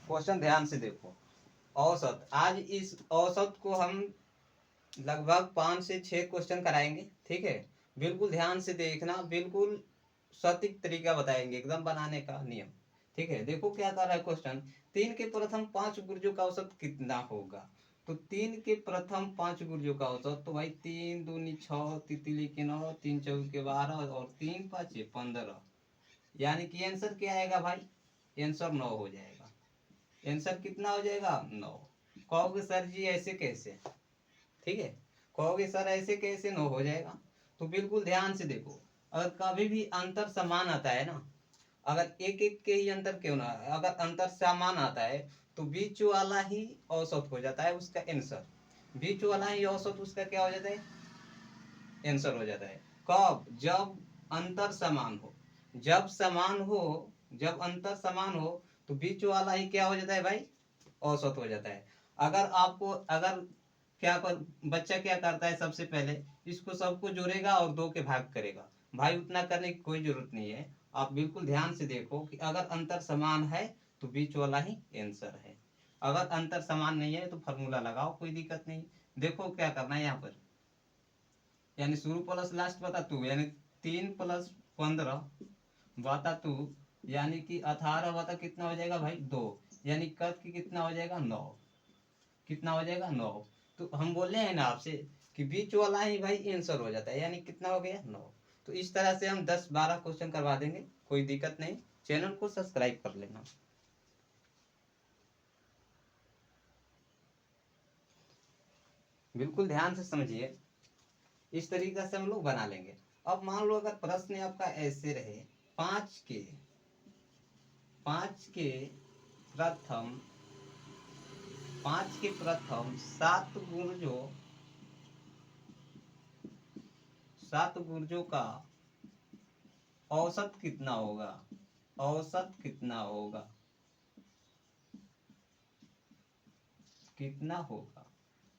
Question ध्यान से देखो। औसत, आज इस औसत को हम लगभग 5 से 6 क्वेश्चन कराएंगे, ठीक है। बिल्कुल ध्यान से देखना, बिल्कुल सटीक तरीका बताएंगे, एकदम बनाने का नियम, ठीक है। देखो क्या कर रहा है क्वेश्चन। 3 के प्रथम 5 गुर्जों का औसत कितना होगा। तो 3 के प्रथम 5 गुर्जों का औसत, तो भाई 3 दूनी 6, तितली के 9, 3 चौके 12 और 3 5 15, यानी कि आंसर क्या आएगा भाई, आंसर 9 हो जाएगा। आंसर कितना हो जाएगा, 9। कहोगे सर जी ऐसे कैसे, ठीक है। कहोगे सर ऐसे कैसे 9 हो जाएगा। तो बिल्कुल ध्यान से देखो, अगर कभी भी अंतर समान आता है ना, अगर एक एक के ही अंतर क्यों ना, अगर अंतर समान आता है तो बीच वाला ही औसत हो जाता है उसका आंसर। बीच वाला ही औसत उसका क्या हो जाता है, आंसर हो जाता है। कब, जब अंतर समान हो। जब समान हो, जब अंतर समान हो तो बीच वाला ही क्या हो जाता है भाई, औसत हो जाता है। अगर आपको, अगर क्या कर, बच्चा क्या करता है, सबसे पहले इसको सबको जोड़ेगा और 2 के भाग करेगा। भाई उतना करने की कोई जरूरत नहीं है। आप बिल्कुल ध्यान से देखो कि अगर अंतर समान है तो बीच वाला ही आंसर है। अगर अंतर समान नहीं है तो फॉर्मूला लगाओ, कोई दिक्कत नहीं। देखो क्या करना है यहाँ पर, यानी शुरू प्लस लास्ट बता तू, यानी 3 + 15 बता तू, यानी कि 18 बता कितना हो जाएगा भाई, 2। यानी कद की कितना हो जाएगा, 9। कितना हो जाएगा, 9। तो हम बोले हैं ना आपसे कि बीच वाला ही भाई आंसर हो जाता है, यानी कितना हो गया, 9। तो इस तरह से हम 10-12 क्वेश्चन करवा देंगे, कोई दिक्कत नहीं। चैनल को सब्सक्राइब कर लेना। बिल्कुल ध्यान से समझिए, इस तरीके से हम लोग बना लेंगे। अब मान लो अगर प्रश्न आपका ऐसे रहे, 5 के प्रथम 5 के प्रथम 7 गुर्जों का औसत कितना होगा, औसत कितना होगा, कितना होगा।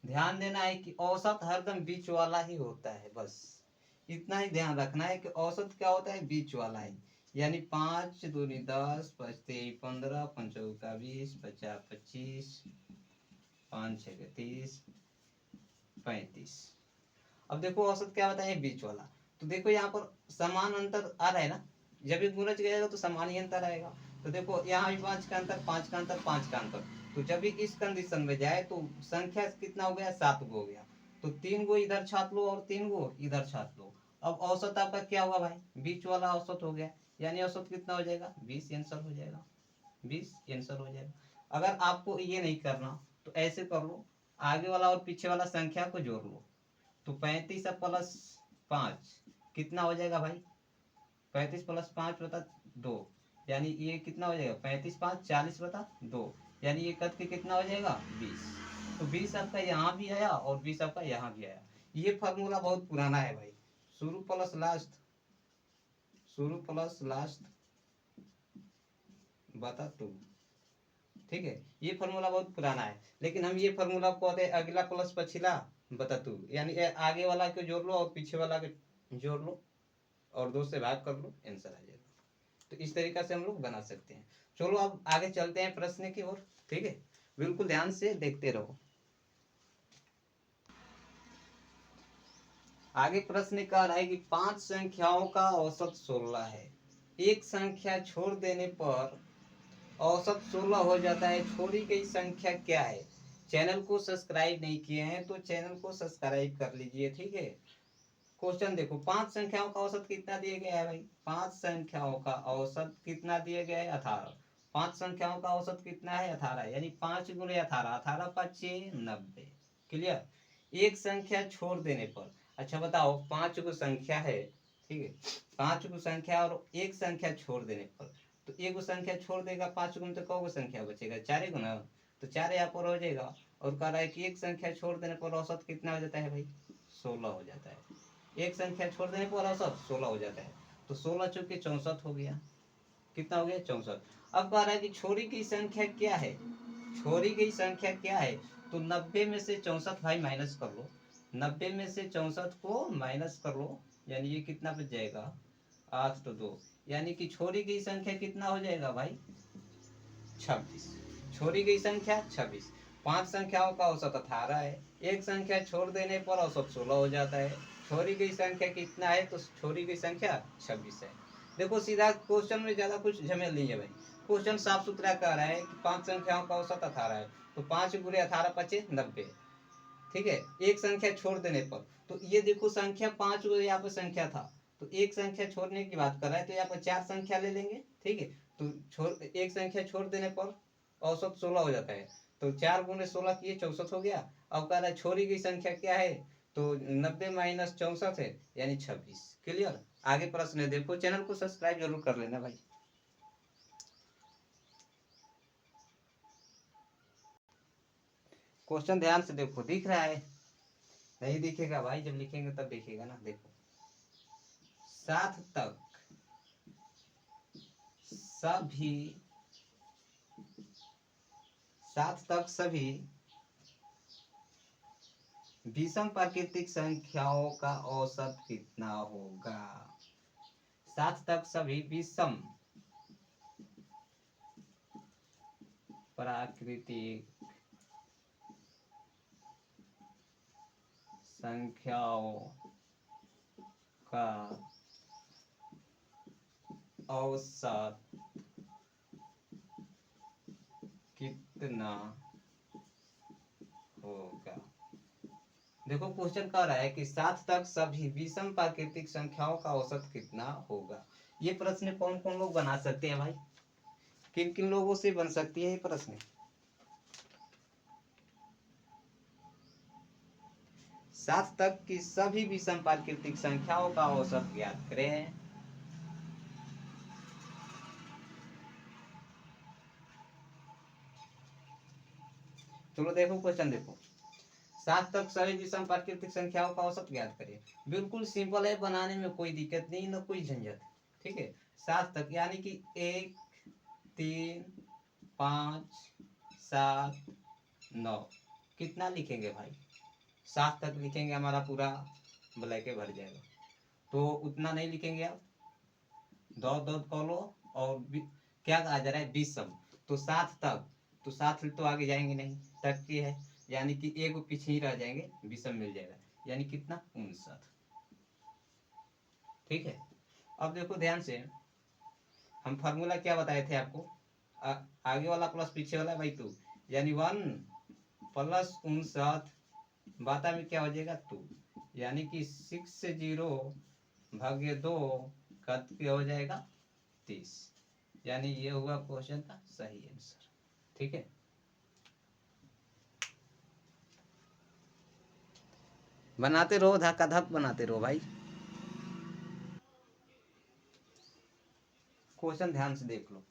ध्यान देना है कि औसत हरदम बीच वाला ही होता है, बस इतना ही ध्यान रखना है कि औसत क्या होता है, बीच वाला ही। यानी 5 दूनी 10, 5 तेई 15, 5 चौका 20, 5 25, 5 6 30, 35। अब देखो औसत क्या होता है, बीच वाला। तो देखो यहाँ पर समान अंतर आ रहा है ना, जब ये गुणज जाएगा तो समान ही अंतर आएगा। तो देखो यहाँ भी 5 का अंतर, 5 का अंतर, 5 का अंतर। तो जब भी इस कंडीशन में जाए तो संख्या कितना हो गया, 7 गो हो गया। तो 3 गो इधर छाप लो और 3 गो इधर छाप लो। अब औसत आपका क्या हुआ भाई, बीच वाला औसत हो गया। यानी औसत कितना हो जाएगा, 20 आंसर हो जाएगा। 20 आंसर हो जाएगा। अगर आपको ये नहीं करना तो ऐसे कर लो, आगे वाला और पीछे वाला संख्या को जोड़ लो। तो 35 + 5 कितना हो जाएगा भाई, 35 + 5 बता 2, यानी ये कितना हो जाएगा, 35 5 40 बता 2, यानी ये कद के कितना हो जाएगा, 20। तो 20 आपका यहाँ भी आया और 20 आपका यहाँ भी आया। ये फॉर्मूला बहुत पुराना है भाई, शुरू प्लस लास्ट, शुरू प्लस लास्ट बता 2, ठीक है। ये फार्मूला बहुत पुराना है, लेकिन हम ये फार्मूला को कहते हैं अगला प्लस पछिला बता तू, यानी आगे वाला को जोड़ लो और पीछे वाला को जोड़ लो और 2 से भाग कर लो, आंसर आ जाएगा। तो इस तरीका से हम लोग बना सकते हैं। चलो अब आगे चलते हैं प्रश्न की ओर, ठीक है। बिल्कुल ध्यान से देखते रहो। आगे प्रश्न कह रहा है कि 5 संख्याओं का औसत 16 है। एक संख्या छोड़ देने पर औसत 16 हो जाता है, छोड़ी गई संख्या क्या है। चैनल को सब्सक्राइब नहीं किए हैं तो चैनल को सब्सक्राइब कर लीजिए, ठीक है। क्वेश्चन देखो, 5 संख्याओं का औसत कितना दिया गया है भाई, 5 संख्याओं का औसत कितना दिया गया है, 18। 5 संख्याओं का औसत कितना है, 18, यानी 5 × 18, 18×5 = 90। क्लियर। एक संख्या छोड़ देने पर, अच्छा बताओ 5 गो संख्या है, ठीक है। 5 गो संख्या और एक संख्या छोड़ देने पर, तो एक गो संख्या छोड़ देगा 5 गो में तो कौ गो संख्या बचेगा, 4 गो ना। तो 4 यहाँ पर हो जाएगा। और कह रहा है कि एक संख्या छोड़ देने पर औसत कितना हो जाता है भाई, 16 हो जाता है। एक संख्या छोड़ देने पर औसत 16 हो जाता है। तो 16 चौके 64 हो गया, कितना हो गया, 64। अब कह रहा है कि छोड़ी गई संख्या क्या है, छोड़ी गई संख्या क्या है। तो 90 में से 64 भाई माइनस कर लो, 90 में से 64 को माइनस कर लो, यानी ये कितना बच जाएगा, 8 तो 2, यानी कि छोड़ी गई संख्या कितना हो जाएगा भाई, 26। छोड़ी गई संख्या 26। 5 संख्याओं का औसत 18 है। एक संख्या छोड़ देने पर औसत 16 हो जाता है। छोड़ी गई संख्या कितना है, तो छोड़ी गई संख्या 26 है। देखो सीधा क्वेश्चन में ज्यादा कुछ झमेल नहीं है भाई। क्वेश्चन साफ सुथरा कह रहा है कि 5 संख्याओं का औसत 18 है, तो 5 गुणे 18 पचे 90। ठीक है, एक संख्या छोड़ देने पर, तो ये देखो संख्या 5 यहाँ पर संख्या था, तो एक संख्या छोड़ने की बात कर रहा है, तो यहाँ पर 4 संख्या ले लेंगे। ठीक है, तो एक संख्या छोड़ देने पर औसत 16 हो जाता है, तो 4 गुणे 16 किए 64 हो गया। अब कह रहा है छोड़ी गई संख्या क्या है, तो 90 माइनस 64 है, यानी 26। क्लियर। आगे प्रश्न है, देखो चैनल को सब्सक्राइब जरूर कर लेना भाई। क्वेश्चन ध्यान से देखो, दिख रहा है? नहीं दिखेगा भाई, जब लिखेंगे तब दिखेगा ना। देखो, 7 तक सभी 7 तक सभी विषम प्राकृतिक संख्याओं का औसत कितना होगा? 7 तक सभी विषम प्राकृतिक संख्याओं का औसत कितना होगा? देखो क्वेश्चन कह रहा है कि 7 तक सभी विषम प्राकृतिक संख्याओं का औसत कितना होगा। ये प्रश्न कौन कौन लोग बना सकते हैं भाई? किन किन लोगों से बन सकती है ये प्रश्न? 7 तक की सभी विषम प्राकृतिक संख्याओं का औसत ज्ञात करें। चलो देखो क्वेश्चन देखो, 7 तक सभी विषम प्राकृतिक संख्याओं का औसत ज्ञात करें। बिल्कुल सिंपल है, बनाने में कोई दिक्कत नहीं, ना कोई झंझट। ठीक है, 7 तक यानी कि 1 3 5 7 9, कितना लिखेंगे भाई? 7 तक लिखेंगे, हमारा पूरा ब्लैक भर जाएगा, तो उतना नहीं लिखेंगे आप। दो दो कॉलो और क्या कहा जा रहा है, विषम, तो 7 तक, तो 7 तो आगे जाएंगे नहीं, तक की है, यानी कि एक पीछे ही रह जाएंगे, विषम मिल जाएगा, यानी कितना 59। ठीक है, अब देखो ध्यान से, हम फार्मूला क्या बताए थे आपको, आगे वाला प्लस पीछे वाला बाई 2, यानी 1 प्लस 59 बाता में क्या हो जाएगा 2, यानी कि 60 भाग्य 2 का क्या हो जाएगा 30, यानी ये हुआ क्वेश्चन का सही आंसर। ठीक है, बनाते रहो, धक्का धक बनाते रहो भाई। क्वेश्चन ध्यान से देख लो।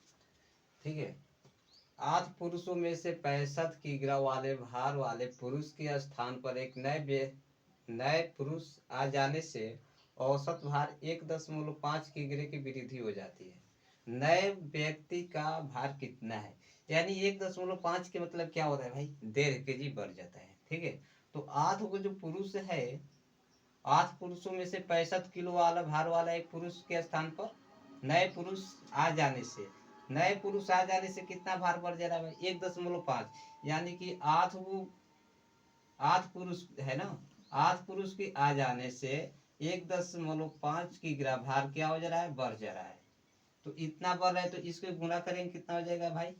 ठीक है, 8 पुरुषों में से 65 किग्रा वाले भार वाले पुरुष के स्थान पर एक नए पुरुष आ जाने से औसत भार 1.5 किग्रे की वृद्धि हो जाती है। नए व्यक्ति का भार कितना है, यानी 1.5 के मतलब क्या होता है भाई, 1.5 केजी बढ़ जाता है। ठीक है, तो 8 को जो पुरुष है, 8 पुरुषों में से 65 किलो वाला भार वाला एक पुरुष के स्थान पर नए पुरुष आ जाने से, नए पुरुष आ जाने से कितना भार बढ़ जा रहा है भाई, 1.5, यानी कि 8 पुरुष है ना, 8 पुरुष के आ जाने से 1.5 की ग्राम भार क्या हो जा रहा है, बढ़ जा रहा है। तो इतना बढ़ रहा है, तो इसको गुणा करेंगे कितना हो जाएगा भाई,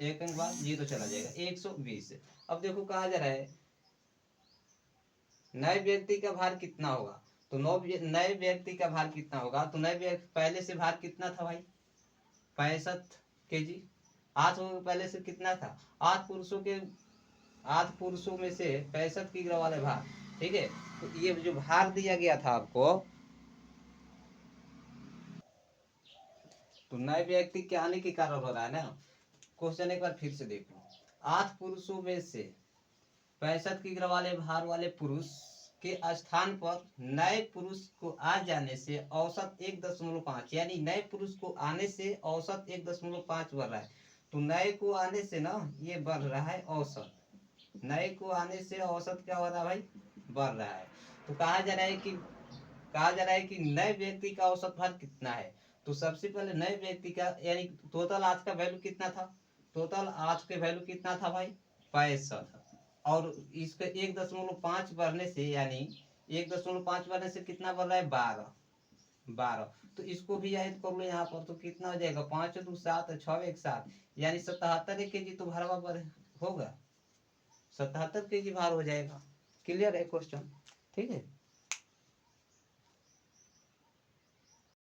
एक अंक बाद 0 चला जाएगा, 120। अब देखो कहा जा रहा है नए व्यक्ति का भार कितना होगा, तो नए व्यक्ति का भार कितना होगा, तो नए व्यक्ति पहले से भार कितना था भाई, 65 केजी। 8 पहले से कितना था, 8 पुरुषों में से 65 किलो वाले भार। ठीक है, तो ये जो भार दिया गया था आपको, तो नए व्यक्ति के आने के कारण हो रहा है ना। क्वेश्चन एक बार फिर से देख लो, 8 पुरुषों में से 65 किलो वाले भार वाले पुरुष के स्थान पर नए पुरुष को आ जाने से औसत 1.5, यानी नए पुरुष को आने से औसत 1.5 बढ़ रहा है। तो नए को आने से ना ये बढ़ रहा है औसत, नए को आने से औसत क्या हो रहा है भाई, बढ़ रहा है। तो कहा जा रहा है कि नए व्यक्ति का औसत भार कितना है, तो सबसे पहले नए व्यक्ति का यानी टोटल आज का वैल्यू कितना था, टोटल आज के वैल्यू कितना था भाई 65, और इसके 1.5 बढ़ने से यानी 1.5 बढ़ने से कितना बढ़ रहा है 12, तो इसको भी याद कर लो यहाँ पर, तो कितना हो जाएगा 5 2 7 6 1 7, यानी 77 kg तो भरवा पर होगा, 77 kg भार हो जाएगा। क्लियर है क्वेश्चन, ठीक है।